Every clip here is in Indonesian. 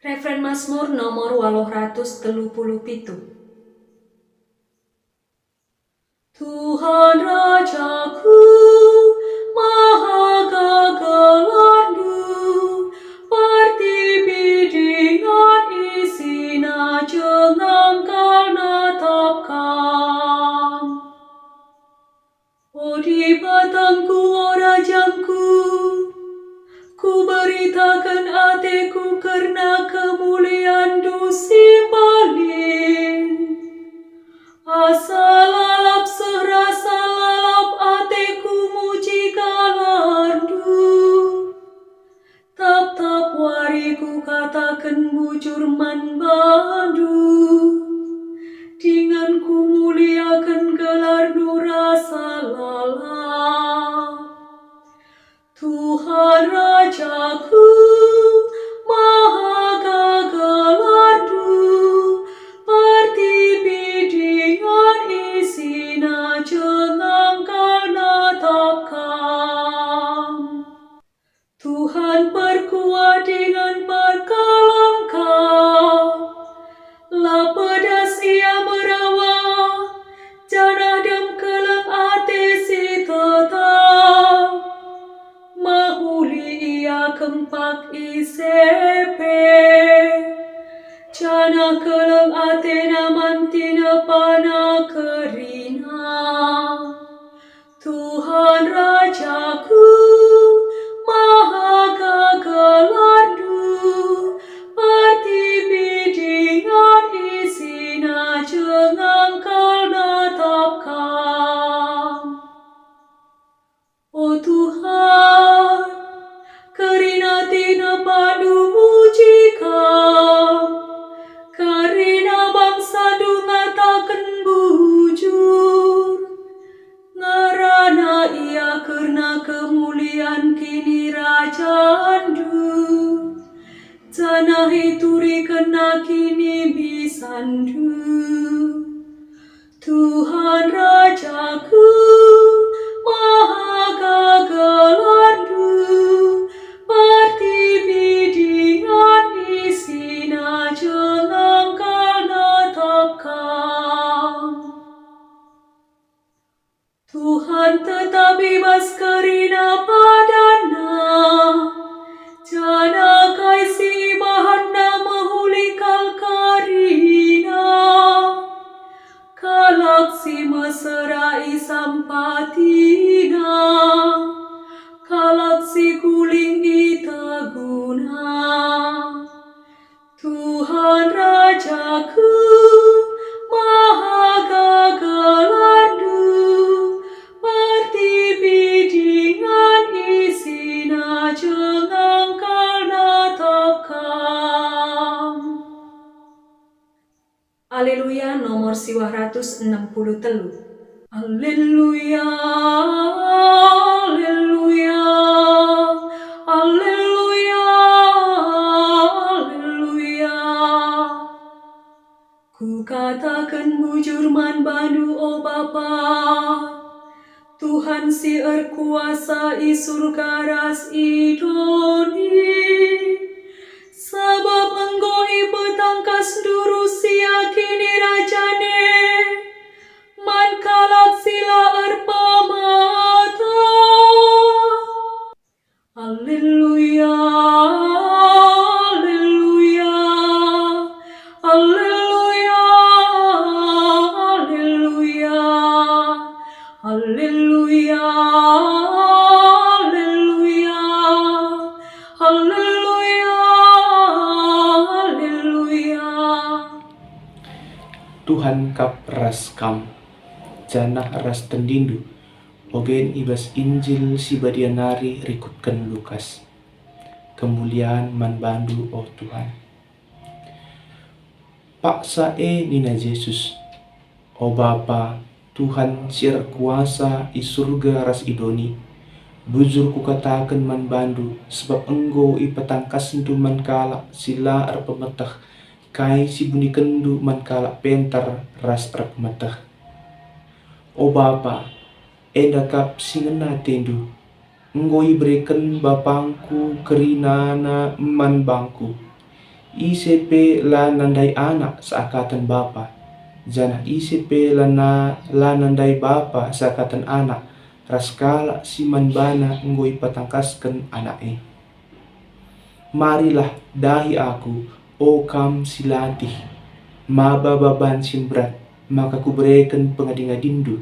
Refren Mazmur nomor 837. Tuhan Rajaku, Maha Gagalandu, Pertiwi dengan isina jengangkal natapkan. O di batangku, o Rajaku, ku beritakan hatiku karena kemuliaan dusi paling. Asa lalap serasa lalap hatiku muji galandu. Tap-tap wariku katakan bujur manbandu. Dengan ku muliakan gelar rasa lalap. Tuhan Rajaku, Maha Gagalandu, Pertiwi dengan isina jengangkal natapkan. Tuhan perkuat dengan perkalangkap, la pedas ia merawa, janah dem keleng ate si tetap. Mahuli ia kempak isepe, jana keleng atena mantina pana kerina. Tuhan Rajaku, Maha Gagalandu, Pertiwi dengan isina jengangkal natapkan. O Tuhan, karina tina padu mujikan, karina bangsa dungatakan bujur, ngarana ia karena kemuliaan kini rajandu, janahi turi kena kini bisandu. Tuhan Rajaku, Maha Gagalandu, Pertiwi dengan isina jengangkal natapkan. Tuhan tetap bebas karina padana, jana kaisi bahanda mahulikal karina. Kalaksi meserai sampatina, kalaksi kuling itaguna. Tuhan Rajaku, Maha Gagalandu, Pertiwi dengan isina jengangkal natapkan. Haleluya nomor 263. Haleluya, haleluya, haleluya, haleluya. Ku katakan bujur manbandu o Bapa, Tuhan si erkuasa i surga ras idoni. Sebab engkau petangkas duru sia kini rajane, man kalak sila erpamata. Haleluya, haleluya, haleluya, haleluya, haleluya, haleluya, haleluya, haleluya. Tuhan kap ras kam, janah ras tendindu, ogen ibas Injil si badianari rikutkan Lukas. Kemuliaan manbandu oh Tuhan. Paksa nina Yesus, o Bapa, Tuhan siar kuasa i surga ras idoni. Bujur ku katakan manbandu, sebab enggo i petangkas ndu mankala sila arpemetah, kai si buni kendu mankala pentar ras arpemetah. O Bapa, enda kap singena tendu, enggo i berikan bapangku kerinana man bangku, ICP la nandai anak seakatan bapa. Janah ICP la nandai bapa seakatan anak. Raskala si manbana ngoi patangkaskan anak. Marilah dahi aku, o kam silatih. Maba baban simbrat, maka kuberikan pengadingadindu.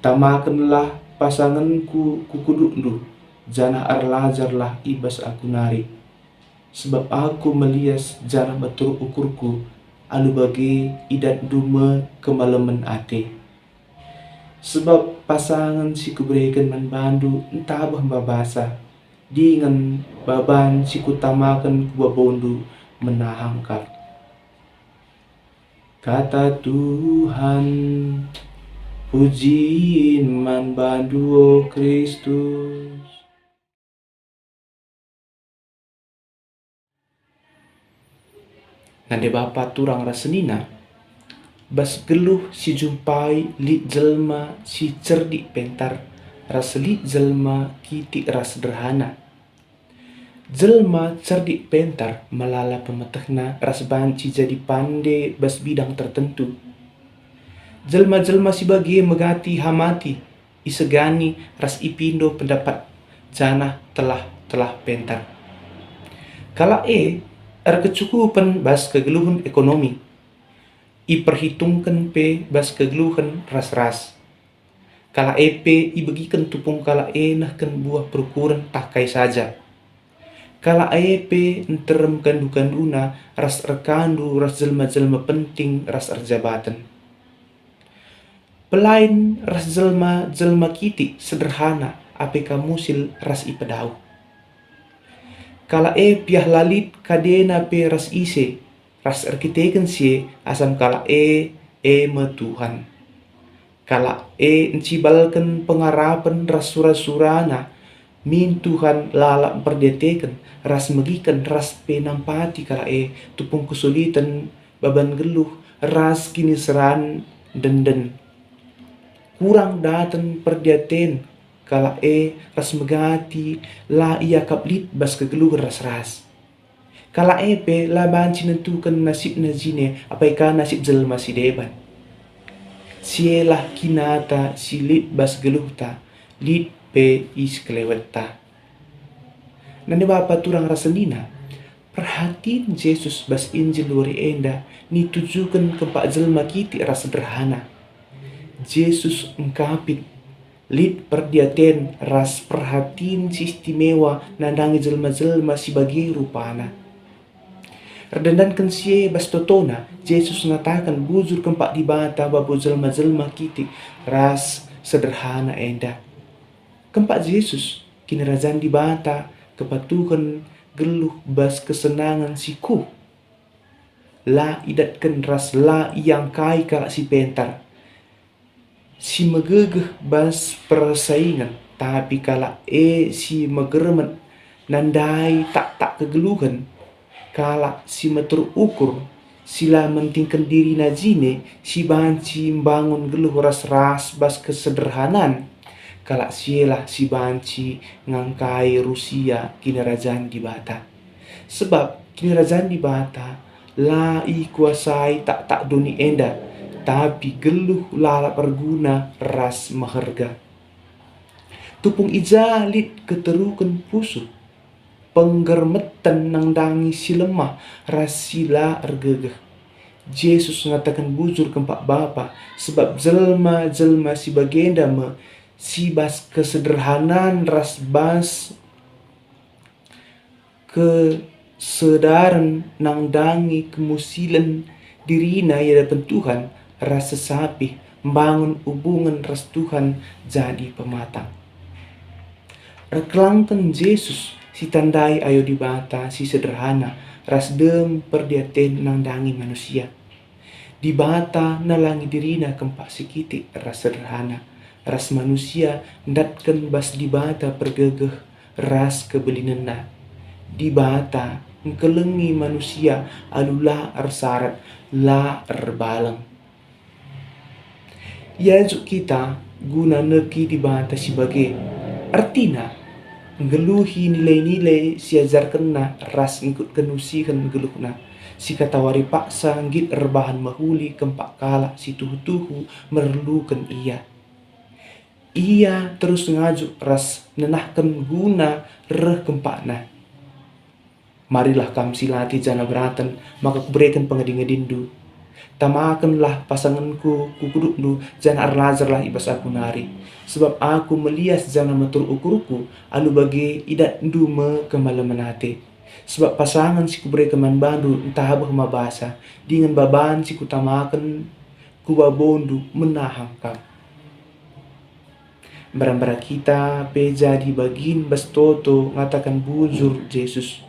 Tamakanlah pasanganku kukudundu. Janah arlajarlah ibas aku nari. Sebab aku melias janah batur ukurku, alu bagi idat dume kemalaman ate. Sebab pasangan si kuberikan manbandu entabah babasa, dengan baban si kutamakan kubabondu menahangkar. Kata Tuhan, pujiin manbandu o Kristus. Nande bapa turang rasenina, bas geluh si jumpai lit jelma si cerdik pentar, ras lit jelma kiti ras sederhana. Jelma cerdik pentar melala pemetehna ras banci jadi pande bas bidang tertentu. Jelma-jelma si bagi megati hamati, isegani ras ipindo pendapat janah telah pentar. Kala kecukupan bas kegeluhan ekonomi, iperhitungkan pe bas kegeluhan ras-ras. Kala pe ibagikan tupung kala nahkan buah perukuran takai saja. Kala pe enterem kandu-kanduna ras rekandu ras jelma-jelma penting ras erjabatan. Pelain ras jelma-jelma kiti sederhana ape kamusil ras ipedau. Kala piah lalit kadena pe ras ise, ras arkiteken sie asam kala me Tuhan. Kala encibalkan pengarapan ras surana, min Tuhan lala perdeteken, ras megikan ras penampati kala tupung kesulitan baban geluh, ras kini seran denden. Kurang datang perdiaten, kala ras megati la ia kaplit bas kegeluhan ras-ras. Kala pe la banci nentukan nasib najine apaika nasib jelma si deban. Sielah kinata si lit bas geluhta, lit pe is kelewetta. Nande bapa turang rasenina, perhatiin Yesus bas Injil luari enda nitujukan keempat jelma kiti ras sederhana. Yesus engkapit lit perdiaten ras perhatiin si istimewa nandangi jelma-jelma si bagi rupana. Redandankan sie bas totona, Yesus ngatakan bujur kempak di bata babu jelma-jelma kiti ras sederhana enda. Kempak Yesus kini razan di bata kepatuhan geluh bas kesenangan siku. La idatkan ras la yang kai kala si pentar. Si megegeh bas persaingan, tapi kala si megeremet nandai tak kegeluhan, kala si terukur sila mentingkan diri najine si banci membangun geluh ras-ras bas kesederhanan, kala sielah si banci ngangkai Rusia kini kerajaan di bata. Sebab kini kerajaan di bata la kuasai tak doni enda, tapi geluh lala berguna ras maharga. Tupung ijalit keterukan pusu, penggermetan nang dangi si lemah ras sila ergegeh. Yesus ngatakan bujur kempak bapa, sebab jelma-jelma si bagenda si bas kesederhanaan ras bas kesedaran nang dangi kemusilan dirina ya depan Tuhan, rasa sapi membangun hubungan ras Tuhan jadi pematang. Rekelangkan Yesus si tandai ayo di bata si sederhana ras dem perdiaten nang dangi manusia. Di bata nalangi dirina kempak sikiti ras sederhana, ras manusia ndatkan bas di bata pergegeh ras kebelinena. Di bata ngkelengi manusia alula arsarat la erbalang. Yajuk kita guna neki di bata sebagai artina Ngeluhi nilai-nilai si ajarkenna ras ngikut kenusihan geluhna. Si katawari paksa ngit rebahan mahuli kempak kala si tuhu-tuhu merlukan ia. Ia terus ngajuk ras nenahkan guna reh kempakna. Marilah kam silati jana beratan, maka kuberikan pengeding-edindu. Tamakanlah pasanganku kukudukdu, jana arlazarlah ibas aku nari. Sebab aku melias jana matur ukurku, alu bagi idat ndu me kemalamanate. Sebab pasangan si kuberikan man bandu entah abah mabasa, dengan baban si kutamakan kubabondu menahangkap. Barang-barang kita peja di bagin bastoto ngatakan bujur Yesus.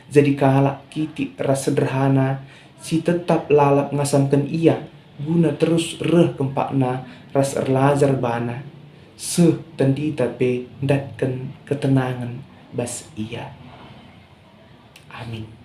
Jadi kalak kiti ras sederhana si tetap lalap ngasamkan ia guna terus reh kempakna ras erlajar bana tandita pe datkan ketenangan bas ia. Amin.